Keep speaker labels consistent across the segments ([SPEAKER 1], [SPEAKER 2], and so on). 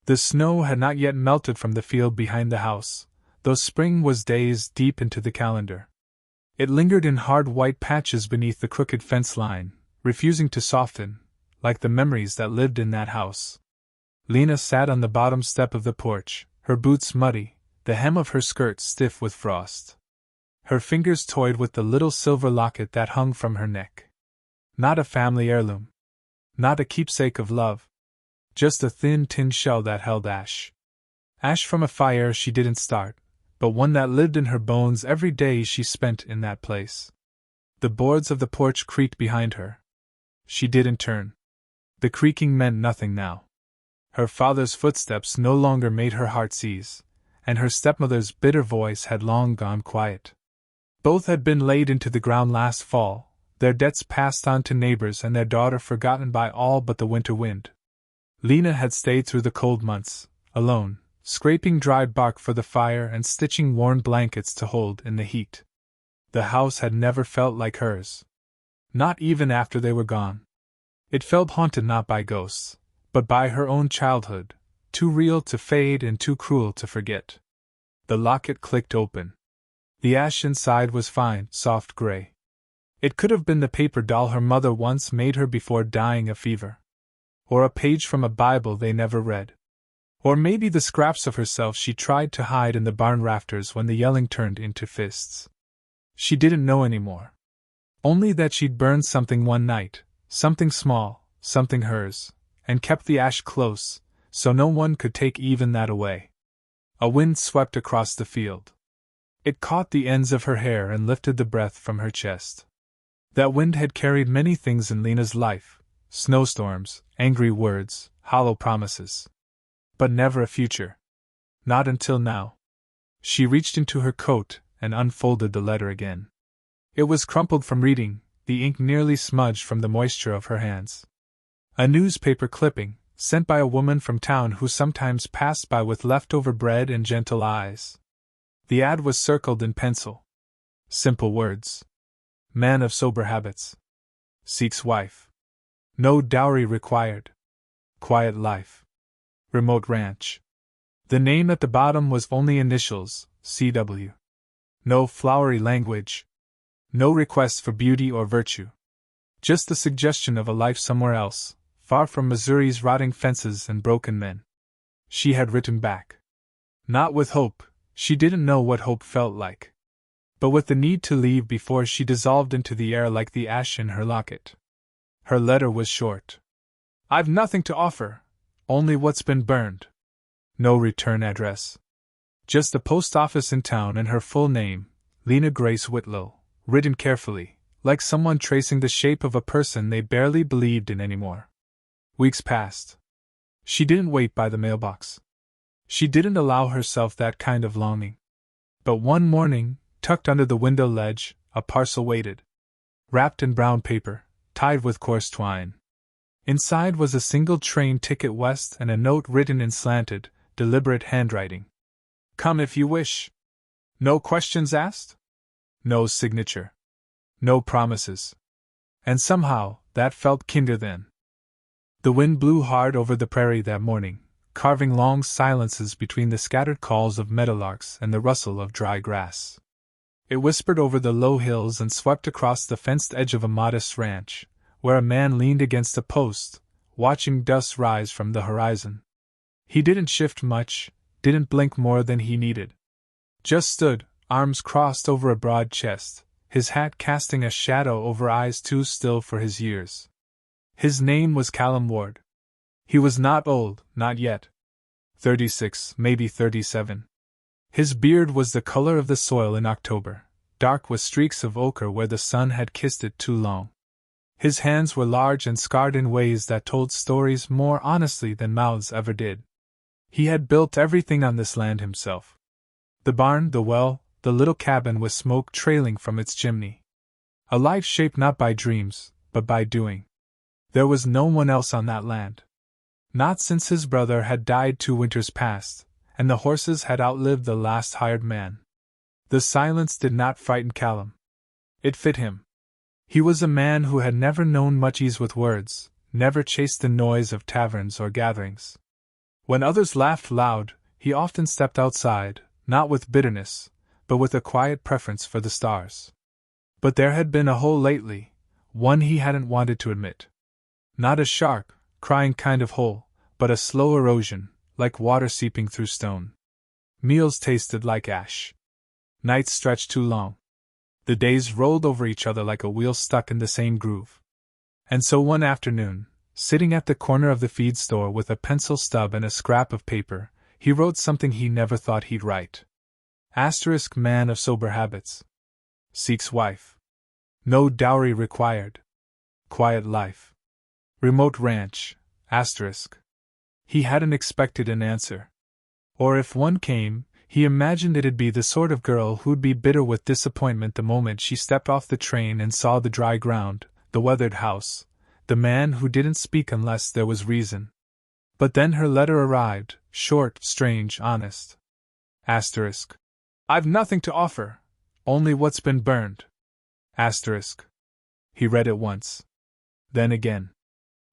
[SPEAKER 1] The snow had not yet melted from the field behind the house, though spring was days deep into the calendar. It lingered in hard white patches beneath the crooked fence line, refusing to soften, like the memories that lived in that house. Lena sat on the bottom step of the porch, her boots muddy, the hem of her skirt stiff with frost. Her fingers toyed with the little silver locket that hung from her neck. Not a family heirloom. Not a keepsake of love. Just a thin tin shell that held ash. Ash from a fire she didn't start, but one that lived in her bones every day she spent in that place. The boards of the porch creaked behind her. She didn't turn. The creaking meant nothing now. Her father's footsteps no longer made her heart seize, and her stepmother's bitter voice had long gone quiet. Both had been laid into the ground last fall, their debts passed on to neighbors and their daughter forgotten by all but the winter wind. Lena had stayed through the cold months, alone, scraping dried bark for the fire and stitching worn blankets to hold in the heat. The house had never felt like hers. Not even after they were gone. It felt haunted not by ghosts, but by her own childhood, too real to fade and too cruel to forget. The locket clicked open. The ash inside was fine, soft gray. It could have been the paper doll her mother once made her before dying of fever. Or a page from a Bible they never read. Or maybe the scraps of herself she tried to hide in the barn rafters when the yelling turned into fists. She didn't know anymore. Only that she'd burned something one night, something small, something hers, and kept the ash close, so no one could take even that away. A wind swept across the field. It caught the ends of her hair and lifted the breath from her chest. That wind had carried many things in Lena's life, snowstorms, angry words, hollow promises. But never a future. Not until now. She reached into her coat and unfolded the letter again. It was crumpled from reading, the ink nearly smudged from the moisture of her hands. A newspaper clipping, sent by a woman from town who sometimes passed by with leftover bread and gentle eyes. The ad was circled in pencil. Simple words. Man of sober habits. Seeks wife. No dowry required. Quiet life. Remote ranch. The name at the bottom was only initials, CW. No flowery language. No request for beauty or virtue. Just the suggestion of a life somewhere else, far from Missouri's rotting fences and broken men. She had written back. Not with hope, she didn't know what hope felt like. But with the need to leave before she dissolved into the air like the ash in her locket. Her letter was short. I've nothing to offer, only what's been burned. No return address. Just the post office in town and her full name, Lena Grace Whitlow, written carefully, like someone tracing the shape of a person they barely believed in anymore. Weeks passed. She didn't wait by the mailbox. She didn't allow herself that kind of longing. But one morning, tucked under the window ledge, a parcel waited. Wrapped in brown paper, tied with coarse twine. Inside was a single train ticket west and a note written in slanted, deliberate handwriting. Come if you wish. No questions asked? No signature. No promises. And somehow, that felt kinder than. The wind blew hard over the prairie that morning, carving long silences between the scattered calls of meadowlarks and the rustle of dry grass. It whispered over the low hills and swept across the fenced edge of a modest ranch, where a man leaned against a post, watching dust rise from the horizon. He didn't shift much, didn't blink more than he needed. Just stood, arms crossed over a broad chest, his hat casting a shadow over eyes too still for his years. His name was Callum Ward. He was not old, not yet. 36, maybe 37. His beard was the color of the soil in October, dark with streaks of ochre where the sun had kissed it too long. His hands were large and scarred in ways that told stories more honestly than mouths ever did. He had built everything on this land himself. The barn, the well, the little cabin with smoke trailing from its chimney. A life shaped not by dreams, but by doing. There was no one else on that land. Not since his brother had died 2 winters past, and the horses had outlived the last hired man. The silence did not frighten Callum. It fit him. He was a man who had never known much ease with words, never chased the noise of taverns or gatherings. When others laughed loud, he often stepped outside, not with bitterness, but with a quiet preference for the stars. But there had been a hole lately, one he hadn't wanted to admit. Not a sharp, crying kind of hole, but a slow erosion, like water seeping through stone. Meals tasted like ash. Nights stretched too long. The days rolled over each other like a wheel stuck in the same groove. And so one afternoon, sitting at the corner of the feed store with a pencil stub and a scrap of paper, he wrote something he never thought he'd write. Asterisk man of sober habits. Seeks wife. No dowry required. Quiet life. Remote ranch. Asterisk. He hadn't expected an answer. Or if one came, he imagined it'd be the sort of girl who'd be bitter with disappointment the moment she stepped off the train and saw the dry ground, the weathered house, the man who didn't speak unless there was reason. But then her letter arrived, short, strange, honest. Asterisk. I've nothing to offer, only what's been burned. Asterisk. He read it once. Then again.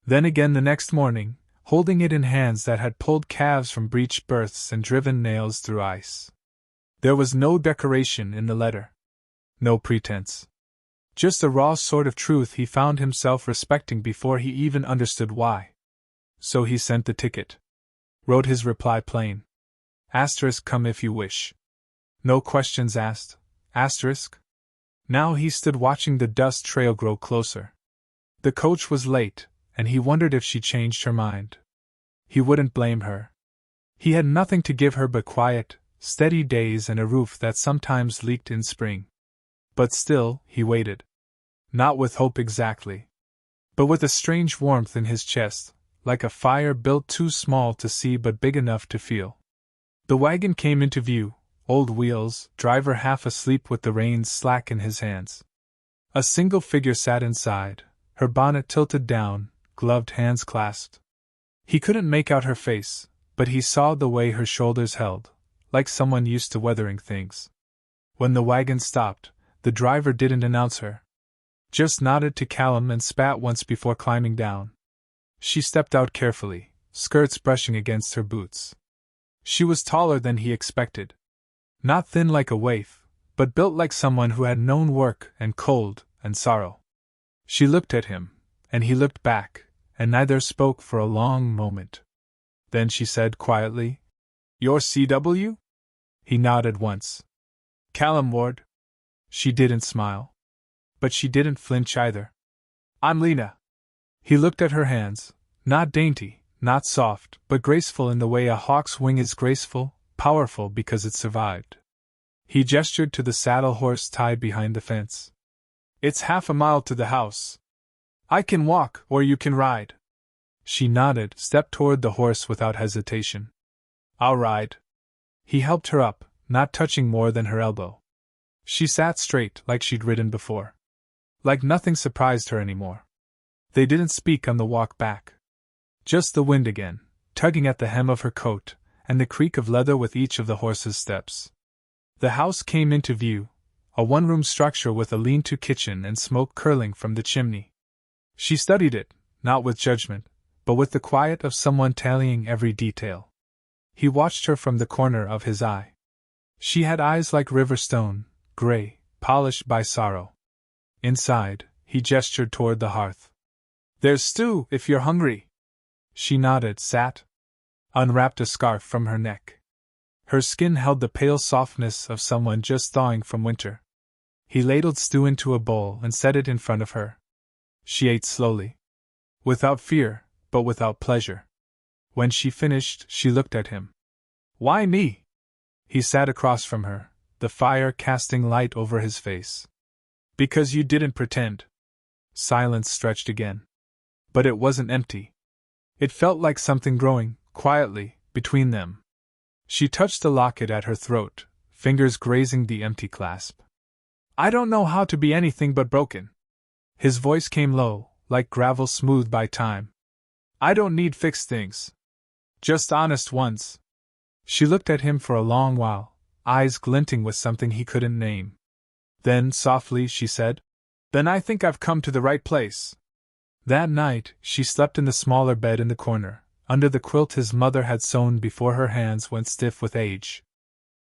[SPEAKER 1] Then again the next morning, holding it in hands that had pulled calves from breached berths and driven nails through ice. There was no decoration in the letter. No pretense. Just a raw sort of truth he found himself respecting before he even understood why. So he sent the ticket. Wrote his reply plain. Asterisk come if you wish. No questions asked. Asterisk. Now he stood watching the dust trail grow closer. The coach was late, and he wondered if she changed her mind. He wouldn't blame her. He had nothing to give her but quiet, steady days and a roof that sometimes leaked in spring. But still, he waited. Not with hope exactly, but with a strange warmth in his chest, like a fire built too small to see but big enough to feel. The wagon came into view, old wheels, driver half asleep with the reins slack in his hands. A single figure sat inside, her bonnet tilted down, gloved hands clasped. He couldn't make out her face, but he saw the way her shoulders held, like someone used to weathering things. When the wagon stopped, the driver didn't announce her. Just nodded to Callum and spat once before climbing down. She stepped out carefully, skirts brushing against her boots. She was taller than he expected. Not thin like a waif, but built like someone who had known work and cold and sorrow. She looked at him, and he looked back, and neither spoke for a long moment. Then she said quietly, "You're C.W.?" He nodded once. "Callum Ward." She didn't smile. But she didn't flinch either. "I'm Lena." He looked at her hands, not dainty, not soft, but graceful in the way a hawk's wing is graceful, powerful because it survived. He gestured to the saddle horse tied behind the fence. "It's half a mile to the house. I can walk, or you can ride." She nodded, stepped toward the horse without hesitation. "I'll ride." He helped her up, not touching more than her elbow. She sat straight, like she'd ridden before. Like nothing surprised her anymore. They didn't speak on the walk back. Just the wind again, tugging at the hem of her coat, and the creak of leather with each of the horse's steps. The house came into view, a one-room structure with a lean-to kitchen and smoke curling from the chimney. She studied it, not with judgment, but with the quiet of someone tallying every detail. He watched her from the corner of his eye. She had eyes like river stone, gray, polished by sorrow. Inside, he gestured toward the hearth. "There's stew, if you're hungry." She nodded, sat, unwrapped a scarf from her neck. Her skin held the pale softness of someone just thawing from winter. He ladled stew into a bowl and set it in front of her. She ate slowly. Without fear, but without pleasure. When she finished, she looked at him. "Why me?" He sat across from her, the fire casting light over his face. "Because you didn't pretend." Silence stretched again. But it wasn't empty. It felt like something growing, quietly, between them. She touched the locket at her throat, fingers grazing the empty clasp. "I don't know how to be anything but broken." His voice came low, like gravel smoothed by time. "I don't need fixed things. Just honest ones." She looked at him for a long while, eyes glinting with something he couldn't name. Then, softly, she said, "Then I think I've come to the right place." That night, she slept in the smaller bed in the corner, under the quilt his mother had sewn before her hands went stiff with age.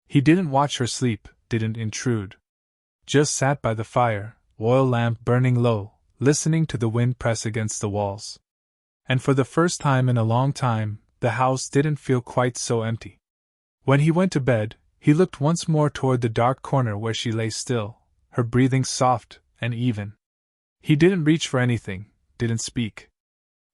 [SPEAKER 1] He didn't watch her sleep, didn't intrude. Just sat by the fire, oil lamp burning low, listening to the wind press against the walls. And for the first time in a long time, the house didn't feel quite so empty. When he went to bed, he looked once more toward the dark corner where she lay still, her breathing soft and even. He didn't reach for anything, didn't speak.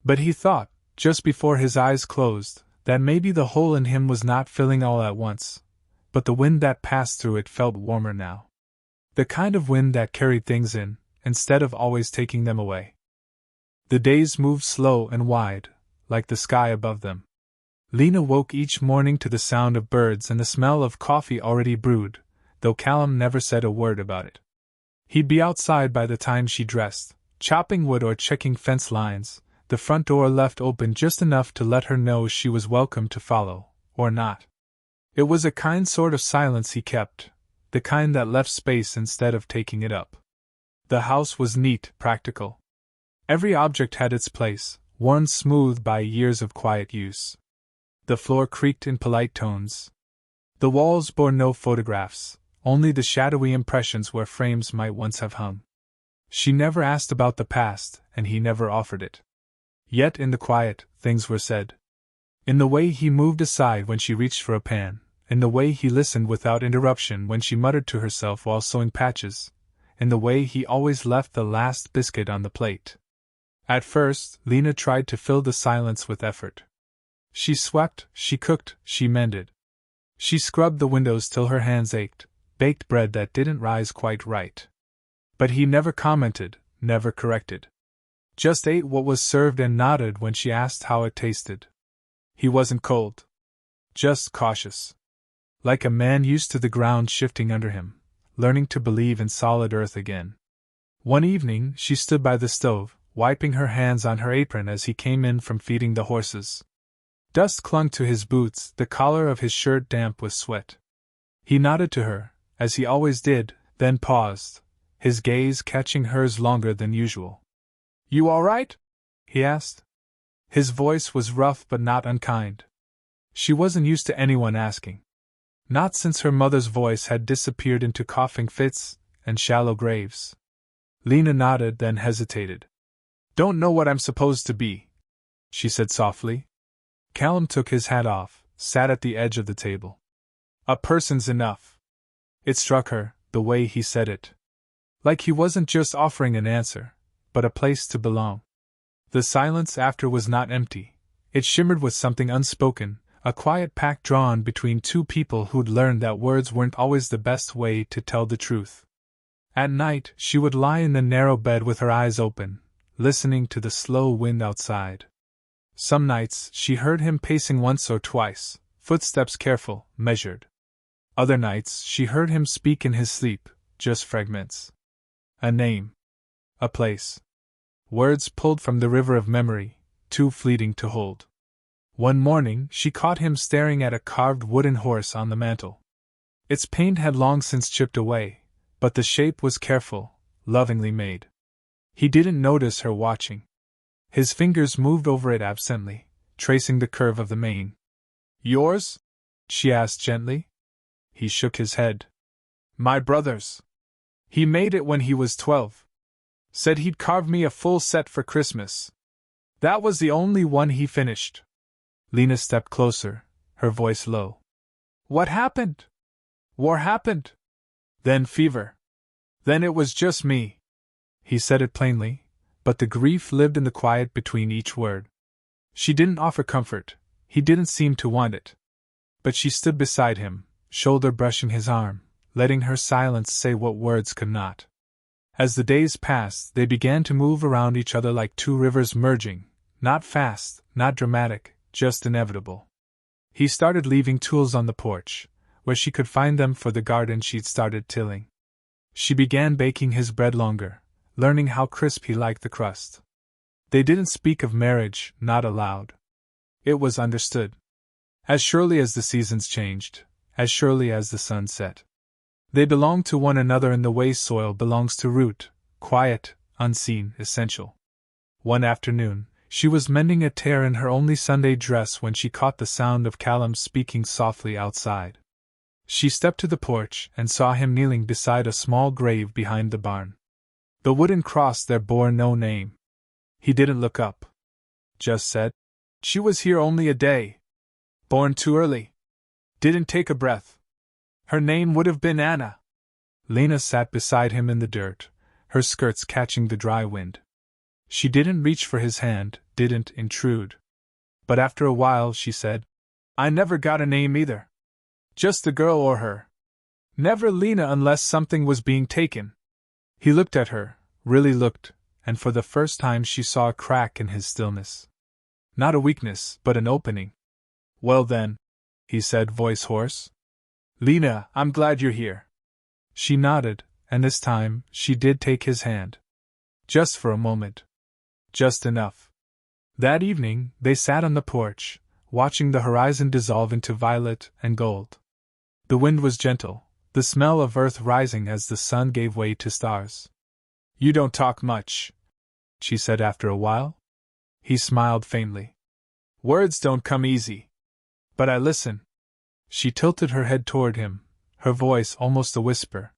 [SPEAKER 1] But he thought, just before his eyes closed, that maybe the hole in him was not filling all at once, but the wind that passed through it felt warmer now. The kind of wind that carried things in, instead of always taking them away. The days moved slow and wide, like the sky above them. Lena woke each morning to the sound of birds and the smell of coffee already brewed, though Callum never said a word about it. He'd be outside by the time she dressed, chopping wood or checking fence lines, the front door left open just enough to let her know she was welcome to follow, or not. It was a kind sort of silence he kept, the kind that left space instead of taking it up. The house was neat, practical. Every object had its place, worn smooth by years of quiet use. The floor creaked in polite tones. The walls bore no photographs, only the shadowy impressions where frames might once have hung. She never asked about the past, and he never offered it. Yet in the quiet, things were said. In the way he moved aside when she reached for a pan, in the way he listened without interruption when she muttered to herself while sewing patches, in the way he always left the last biscuit on the plate. At first, Lena tried to fill the silence with effort. She swept, she cooked, she mended. She scrubbed the windows till her hands ached, baked bread that didn't rise quite right. But he never commented, never corrected. Just ate what was served and nodded when she asked how it tasted. He wasn't cold. Just cautious. Like a man used to the ground shifting under him, learning to believe in solid earth again. One evening, she stood by the stove, wiping her hands on her apron as he came in from feeding the horses. Dust clung to his boots, the collar of his shirt damp with sweat. He nodded to her, as he always did, then paused, his gaze catching hers longer than usual. "You all right?" he asked. His voice was rough but not unkind. She wasn't used to anyone asking. Not since her mother's voice had disappeared into coughing fits and shallow graves. Lena nodded, then hesitated. "Don't know what I'm supposed to be," she said softly. Callum took his hat off, sat at the edge of the table. "A person's enough." It struck her, the way he said it. Like he wasn't just offering an answer, but a place to belong. The silence after was not empty. It shimmered with something unspoken, a quiet pact drawn between two people who'd learned that words weren't always the best way to tell the truth. At night, she would lie in the narrow bed with her eyes open, listening to the slow wind outside. Some nights, she heard him pacing once or twice, footsteps careful, measured. Other nights, she heard him speak in his sleep, just fragments. A name. A place. Words pulled from the river of memory, too fleeting to hold. One morning, she caught him staring at a carved wooden horse on the mantel. Its paint had long since chipped away, but the shape was careful, lovingly made. He didn't notice her watching. His fingers moved over it absently, tracing the curve of the mane. "Yours?" she asked gently. He shook his head. "My brother's. He made it when he was 12. Said he'd carve me a full set for Christmas. That was the only one he finished." Lena stepped closer, her voice low. "What happened?" "War happened. Then fever. Then it was just me." He said it plainly, but the grief lived in the quiet between each word. She didn't offer comfort, he didn't seem to want it. But she stood beside him, shoulder brushing his arm, letting her silence say what words could not. As the days passed, they began to move around each other like two rivers merging, not fast, not dramatic, just inevitable. He started leaving tools on the porch, where she could find them for the garden she'd started tilling. She began baking his bread longer, learning how crisp he liked the crust. They didn't speak of marriage, not aloud. It was understood. As surely as the seasons changed, as surely as the sun set. They belonged to one another in the way soil belongs to root, quiet, unseen, essential. One afternoon, She was mending a tear in her only Sunday dress when she caught the sound of Callum speaking softly outside. She stepped to the porch and saw him kneeling beside a small grave behind the barn. The wooden cross there bore no name. He didn't look up. Just said, "She was here only a day. Born too early. Didn't take a breath. Her name would have been Anna." Lena sat beside him in the dirt, her skirts catching the dry wind. She didn't reach for his hand, didn't intrude. But after a while she said, "I never got a name either. Just the girl or her. Never Lena unless something was being taken." He looked at her, really looked, and for the first time she saw a crack in his stillness. Not a weakness, but an opening. "Well then," he said, voice hoarse. "Lena, I'm glad you're here." She nodded, and this time she did take his hand. Just for a moment. Just enough. That evening, they sat on the porch, watching the horizon dissolve into violet and gold. The wind was gentle, the smell of earth rising as the sun gave way to stars. "You don't talk much," she said after a while. He smiled faintly. "Words don't come easy. But I listen." She tilted her head toward him, her voice almost a whisper.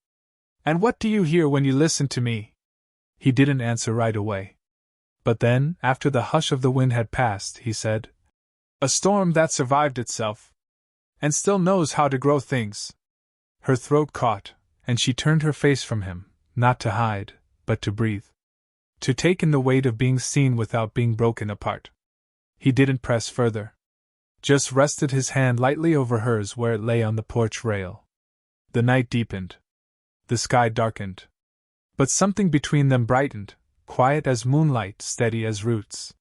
[SPEAKER 1] "And what do you hear when you listen to me?" He didn't answer right away. But then, after the hush of the wind had passed, he said, "A storm that survived itself. And still knows how to grow things." Her throat caught, and she turned her face from him, not to hide, but to breathe. To take in the weight of being seen without being broken apart. He didn't press further. Just rested his hand lightly over hers where it lay on the porch rail. The night deepened. The sky darkened. But something between them brightened, quiet as moonlight, steady as roots.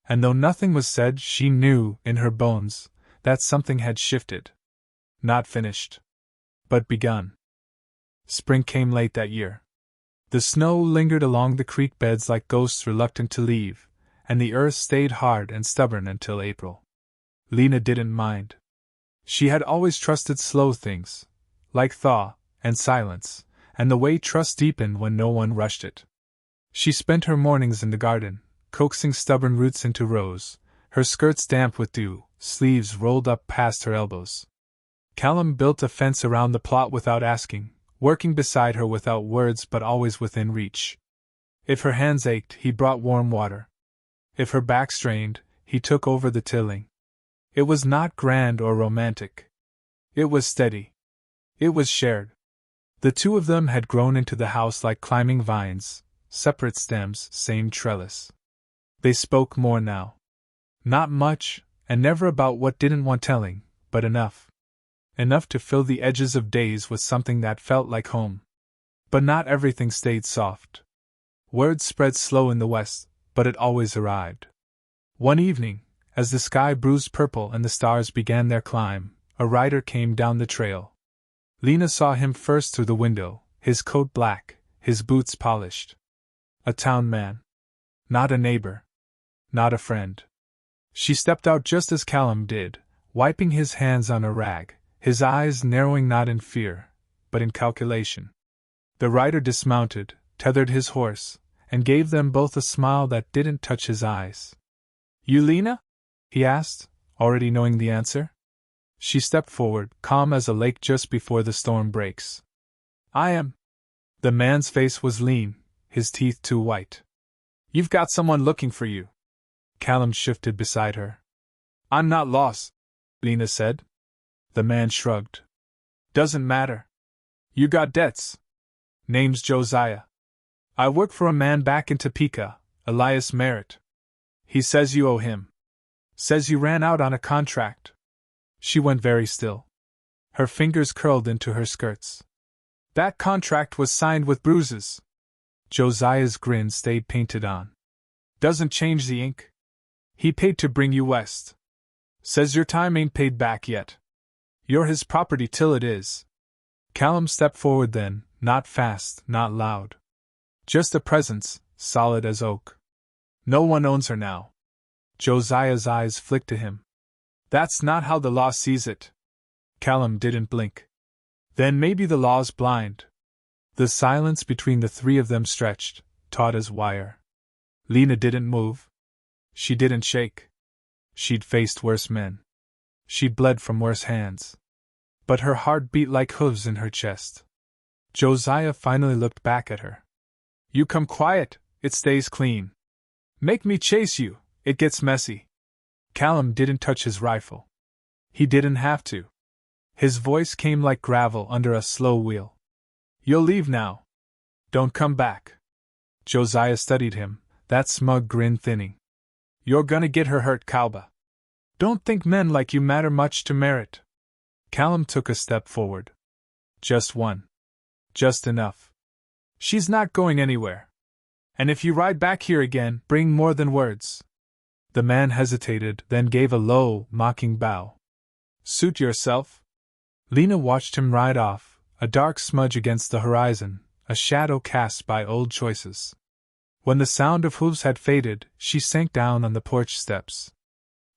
[SPEAKER 1] And though nothing was said, she knew, in her bones, that something had shifted. Not finished. But begun. Spring came late that year. The snow lingered along the creek beds like ghosts reluctant to leave, and the earth stayed hard and stubborn until April. Lena didn't mind. She had always trusted slow things, like thaw and silence, and the way trust deepened when no one rushed it. She spent her mornings in the garden, coaxing stubborn roots into rows, her skirts damp with dew, sleeves rolled up past her elbows. Callum built a fence around the plot without asking, working beside her without words but always within reach. If her hands ached, he brought warm water. If her back strained, he took over the tilling. It was not grand or romantic. It was steady. It was shared. The two of them had grown into the house like climbing vines, separate stems, same trellis. They spoke more now. Not much, and never about what didn't want telling, but enough. Enough to fill the edges of days with something that felt like home. But not everything stayed soft. Words spread slow in the west, but it always arrived. One evening, as the sky bruised purple and the stars began their climb, a rider came down the trail. Lena saw him first through the window, his coat black, his boots polished. A town man. Not a neighbor. Not a friend. She stepped out just as Callum did, wiping his hands on a rag, his eyes narrowing not in fear, but in calculation. The rider dismounted, tethered his horse, and gave them both a smile that didn't touch his eyes. "You Lena?" he asked, already knowing the answer. She stepped forward, calm as a lake just before the storm breaks. "I am." The man's face was lean, his teeth too white. "You've got someone looking for you." Callum shifted beside her. "I'm not lost," Lena said. The man shrugged. "Doesn't matter. You got debts." "Name's Josiah. I work for a man back in Topeka, Elias Merritt. He says you owe him. Says you ran out on a contract." She went very still. Her fingers curled into her skirts. "That contract was signed with bruises." Josiah's grin stayed painted on. "Doesn't change the ink. He paid to bring you west. Says your time ain't paid back yet. You're his property till it is." Callum stepped forward then, not fast, not loud. Just a presence, solid as oak. "No one owns her now." Josiah's eyes flicked to him. "That's not how the law sees it." Callum didn't blink. "Then maybe the law's blind." The silence between the three of them stretched, taut as wire. Lena didn't move. She didn't shake. She'd faced worse men. She'd bled from worse hands. But her heart beat like hooves in her chest. Josiah finally looked back at her. You come quiet, it stays clean. Make me chase you, it gets messy. Callum didn't touch his rifle. He didn't have to. His voice came like gravel under a slow wheel. You'll leave now. Don't come back. Josiah studied him, that smug grin thinning. You're gonna get her hurt, cowboy. Don't think men like you matter much to Merritt. Callum took a step forward. Just one. Just enough. She's not going anywhere. And if you ride back here again, bring more than words. The man hesitated, then gave a low, mocking bow. Suit yourself? Lena watched him ride off, a dark smudge against the horizon, a shadow cast by old choices. When the sound of hooves had faded, she sank down on the porch steps.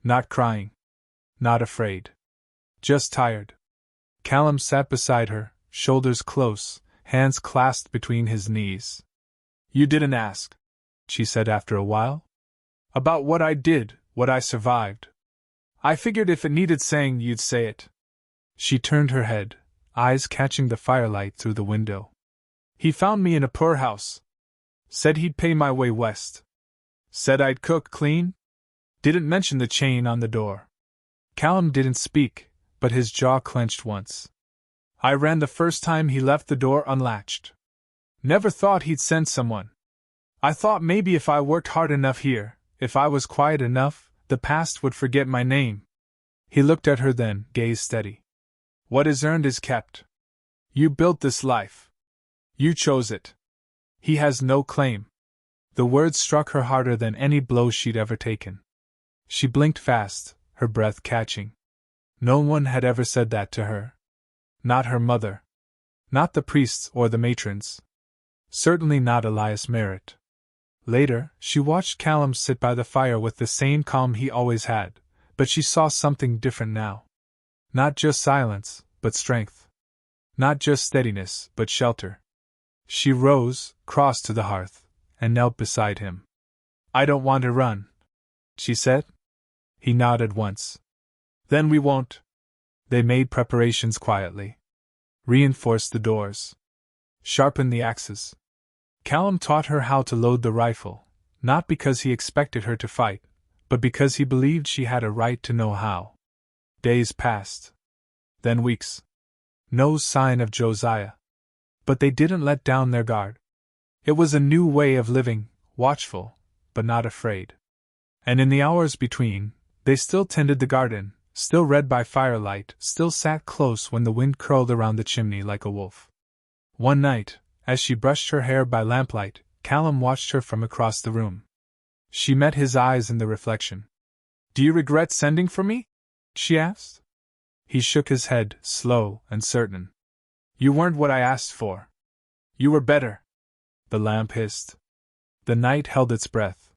[SPEAKER 1] Not crying. Not afraid. Just tired. Callum sat beside her, shoulders close, hands clasped between his knees. You didn't ask, she said after a while. About what I did, what I survived. I figured if it needed saying, you'd say it. She turned her head, eyes catching the firelight through the window. He found me in a poorhouse. Said he'd pay my way west. Said I'd cook clean. Didn't mention the chain on the door. Callum didn't speak, but his jaw clenched once. I ran the first time he left the door unlatched. Never thought he'd send someone. I thought maybe if I worked hard enough here, if I was quiet enough, the past would forget my name. He looked at her then, gaze steady. What is earned is kept. You built this life. You chose it. He has no claim. The words struck her harder than any blow she'd ever taken. She blinked fast, her breath catching. No one had ever said that to her. Not her mother. Not the priests or the matrons. Certainly not Elias Merritt. Later, she watched Callum sit by the fire with the same calm he always had, but she saw something different now. Not just silence, but strength. Not just steadiness, but shelter. She rose, crossed to the hearth, and knelt beside him. I don't want to run, she said. He nodded once. Then we won't. They made preparations quietly. Reinforced the doors. Sharpened the axes. Callum taught her how to load the rifle, not because he expected her to fight, but because he believed she had a right to know how. Days passed. Then weeks. No sign of Josiah. But they didn't let down their guard. It was a new way of living, watchful, but not afraid. And in the hours between, they still tended the garden, still read by firelight, still sat close when the wind curled around the chimney like a wolf. One night, as she brushed her hair by lamplight, Callum watched her from across the room. She met his eyes in the reflection. Do you regret sending for me? She asked. He shook his head, slow and certain. You weren't what I asked for. You were better. The lamp hissed. The night held its breath.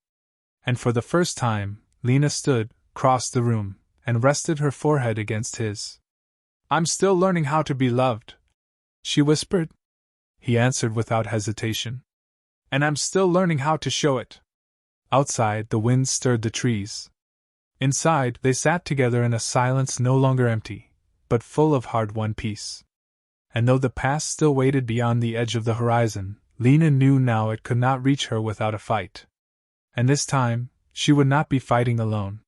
[SPEAKER 1] And for the first time, Lena stood, crossed the room, and rested her forehead against his. I'm still learning how to be loved, she whispered. He answered without hesitation. And I'm still learning how to show it. Outside, the wind stirred the trees. Inside, they sat together in a silence no longer empty, but full of hard-won peace. And though the past still waited beyond the edge of the horizon, Lena knew now it could not reach her without a fight. And this time, she would not be fighting alone.